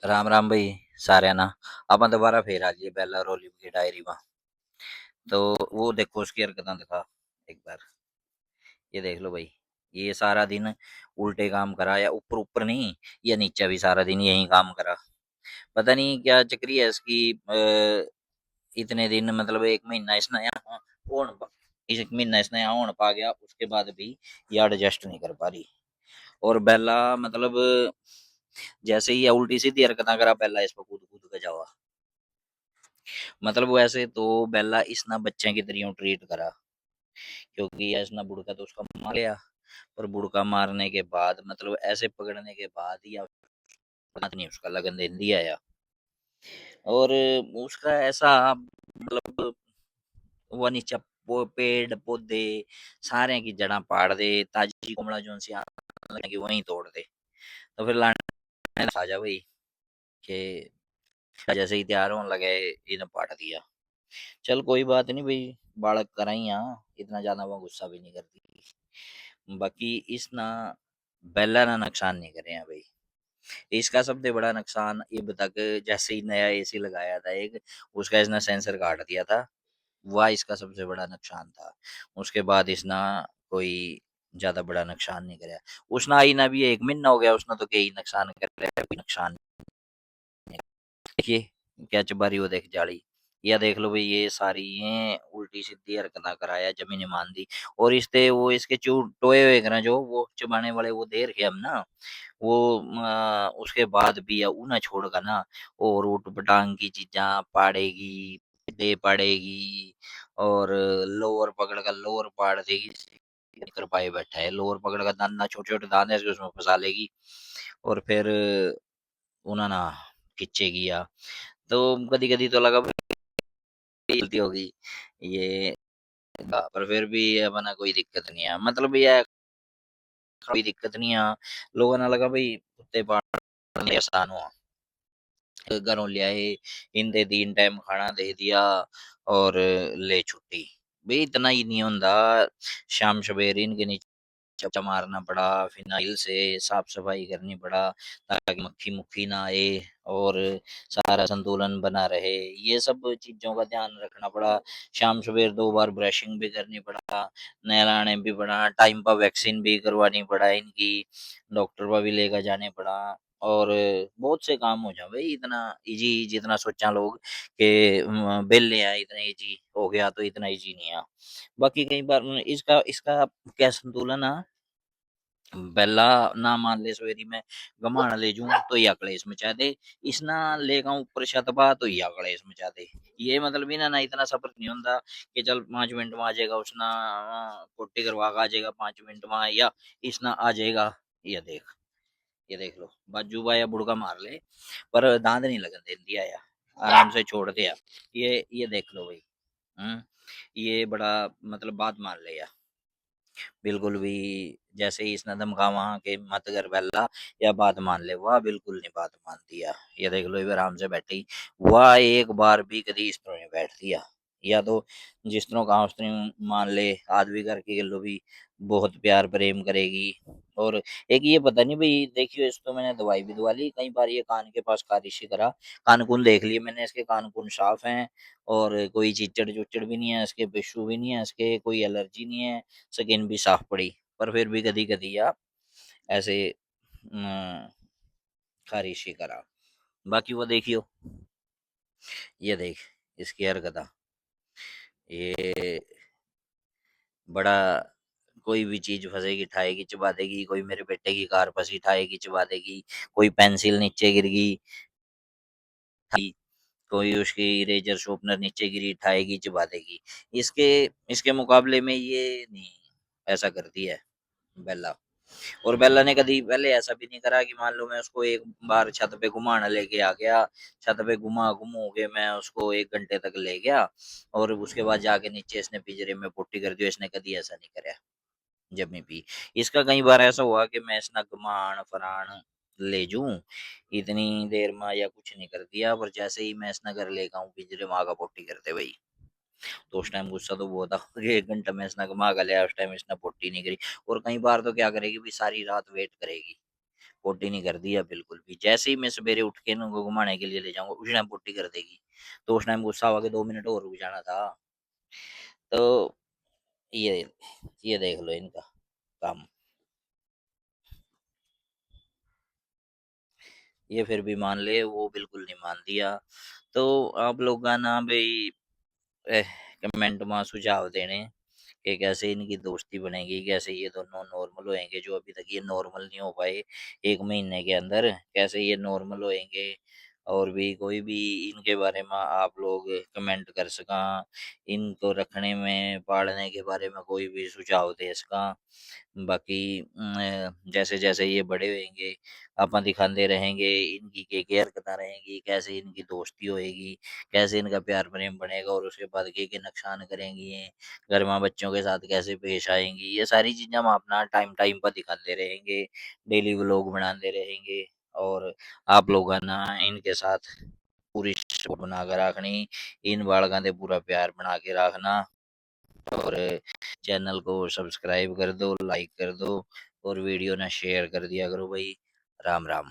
राम राम भाई सारे ना। ਆਪਾਂ दोबारा फिर आ गए बेला रोली की डायरी में। तो वो देखो उसकी हरकत दिखा एक बार। ये देख लो भाई। ये सारा दिन उल्टे काम करा या ऊपर ऊपर नहीं, या नीचे भी सारा दिन यही काम करा। पता नहीं क्या चक्री है इसकी। इतने दिन मतलब एक महीना इसने यहाँ होने इस एक महीना इसने यहाँ होने पा गया, उसके बाद भी ये एडजस्ट नहीं कर पा रही। और बेला मतलब जैसे ही ये उल्टी सीधी हरकत करा, बेला इस पर कूद कूद के जावा। मतलब वैसे तो बेला इसना बच्चे की तरह ट्रीट करा, क्योंकि इसना बुड़का तो उसका मार लिया। पर बुड़का मारने के बाद मतलब ऐसे पकड़ने के बाद या पता नहीं उसका लगन दे दिया या। और उसका ऐसा मतलब वो नीचे पेड़ पौधे सारे की जड़ा पाड़ दे, ताजी कोमड़ा जो सी आने लगी वहीं तोड़ दे। तो फिर लाने आ जा भाई कि जैसे ही तैयार होने लगे इन्हें पाट दिया। चल कोई बात नहीं भाई, बालक करा ही यहाँ, इतना ज्यादा वो गुस्सा भी नहीं करती। बाकी इस ना बेला ना नुकसान नहीं करे हैं भाई। इसका सबसे बड़ा नुकसान ये बता के जैसे ही नया एसी लगाया था एक, उसका इसने सेंसर काट दिया था। वह इसका सबसे बड़ा नुकसान था। उसके बाद इसना कोई ज्यादा बड़ा नुकसान नहीं कराया। उसने आई ना भी एक महीना हो गया, उसने तो कई नुकसान कर रहा है, कोई नुकसान नहीं। देखिए क्या चबारी वो देख जाड़ी। या देख लो भाई, ये सारी ये उल्टी सीधी हरकत कराया जमीन मान दी। और इसते वो इसके टोए हुए ना जो वो चबाने वाले वो दे रखे हम ना, वो उसके बाद भी उन्हें छोड़कर ना और ऊट पटांग की चीजा पाड़ेगी, दे पाड़ेगी। और लोअर पकड़ कर लोअर पाड़ देगी। नहीं कर पाए बैठा है, लोअर पकड़ कर दाना छोटे छोटे दाने से उसमें फंसा लेगी। और फिर उन्हें ना खिंचेगी या। तो कदी कदी तो लगा भाई गलती होगी ये पर फिर भी अपना कोई दिक्कत नहीं है, मतलब ये कोई दिक्कत नहीं है। लोगों ने लगा भाई कुत्ते पालने आसान हुआ, घरों ले आए, इनते 3 टाइम खाना दे दिया और ले छुट्टी। भाई इतना ही नहीं होता, शाम सवेरे इनके नीचे पोछा मारना पड़ा, फिनाइल से साफ सफाई करनी पड़ा ताकि मक्खी मुक्खी ना आए और सारा संतुलन बना रहे। ये सब चीजों का ध्यान रखना पड़ा। शाम सवेर 2 बार ब्रशिंग भी करनी पड़ा, नहलाने भी पड़ा, टाइम पर वैक्सीन भी करवानी पड़ा इनकी, डॉक्टर पर भी लेकर जाने पड़ा। और बहुत से काम हो जाए भाई, इतना इजी जितना सोचा लोग कि बेले हैं इतना इजी हो गया, तो इतना इजी नहीं है। बाकी कई बार इसका इसका क्या संतुलन है। पहला ना मान ले सवेरी में गमाण ले जूं तो या कलेश मचा दे, इस ना लेगा ऊपर छत पा तो या कलेश मचा दे। ये मतलब इना ना इतना सफर नहीं होता कि चल 5 मिनट में आ जाएगा उसना, पुट्टी करवा के आ जाएगा 5 मिनट में, या इसना आ जाएगा। ये देख, ये देख लो बाजू बा या बुड़का मार ले पर दांत नहीं लगन दे दिया या आराम से छोड़ दिया। ये देख लो भाई। हम्म ये बड़ा मतलब बात मान ले या। बिल्कुल भी जैसे ही इसने धमका वहां के मत कर पहला या बात मान ले, वह बिल्कुल नहीं बात मान दिया। ये देख लो ये आराम से बैठी, वह एक बार भी कभी इस तरह नहीं बैठ दिया। या तो जिस तरह का उस तरह मान ले, आदमी करके गलो भी बहुत प्यार प्रेम करेगी। और एक ये पता नहीं भाई, देखियो इसको मैंने दवाई भी दवा ली कई बार, ये कान के पास खारिश ही करा। कान कुन देख लिए मैंने, इसके कान कुन साफ हैं और कोई चिचड़ चुचड़ भी नहीं है इसके, पिशू भी नहीं है इसके, कोई एलर्जी नहीं है, स्किन भी साफ पड़ी। पर फिर भी कदी कदी या ऐसे अम, खारिश ही करा। बाकी वो देखियो, ये देख इसकी हरकत, ये बड़ा कोई भी चीज फंसेगी ठाएगी चबा देगी, कोई मेरे बेटे की कार फंसी ठाएगी चबा देगी, कोई पेंसिल नीचे गिर गई ठाई, कोई उसकी इरेजर शोपनर नीचे गिरी ठाएगी चबा देगी। इसके इसके मुकाबले में ये नहीं ऐसा करती है बेला। और बेला ने कभी पहले ऐसा भी नहीं करा कि मान लो मैं उसको एक बार छत पे घुमाने लेके आ गया, छत पे घुमो के मैं उसको 1 घंटे तक ले गया और उसके बाद जाके नीचे इसने पिंजरे में पुट्टी कर दी, इसने कभी ऐसा नहीं करा जब भी। इसका कई बार ऐसा हुआ कि मैं इसना घुमान फरान ले जूं इतनी देर में या कुछ नहीं कर दिया, पर जैसे ही मैं इसना घर लेकर आऊं पिंजरे में आगा पुट्टी करते भाई। तो उस टाइम गुस्सा तो बहुत था कि 1 घंटा मैं इसना घुमा कर लिया, उस टाइम इसने पुट्टी नहीं करी। और कई बार तो क्या करेगी भी, सारी रात वेट करेगी पोटी नहीं कर दिया बिल्कुल भी। जैसे ही मैं सवेरे उठ के इनको घुमाने के लिए ले जाऊंगा उस टाइम पोटी कर देगी। तो उस टाइम गुस्सा हुआ के 2 मिनट और रुक जाना था। तो ये ये देख लो इनका काम। ये फिर भी मान ले, वो बिल्कुल नहीं मान दिया। तो आप लोग का ना भाई कमेंट में सुझाव देने कि कैसे इनकी दोस्ती बनेगी, कैसे ये दोनों नॉर्मल होएंगे, जो अभी तक ये नॉर्मल नहीं हो पाए 1 महीने के अंदर, कैसे ये नॉर्मल होएंगे। और भी कोई भी इनके बारे में आप लोग कमेंट कर सका, इनको रखने में पालने के बारे में कोई भी सुझाव दे सका। बाकी जैसे जैसे ये बड़े होंगे अपन दिखाते रहेंगे इनकी के केयर करता रहेंगी, कैसे इनकी दोस्ती होएगी, कैसे इनका प्यार प्रेम बनेगा, और उसके बाद के नुकसान करेंगी ये, घर में बच्चों के साथ कैसे पेश आएंगी, ये सारी चीजें हम अपना टाइम टाइम पर दिखाते रहेंगे, डेली व्लॉग बनाते रहेंगे। और आप लोग है ना इनके साथ पूरी सपोर्ट बना के रखनी, इन बालका दे पूरा प्यार बना के रखना। और चैनल को सब्सक्राइब कर दो, लाइक कर दो, और वीडियो ना शेयर कर दिया करो भाई। राम राम।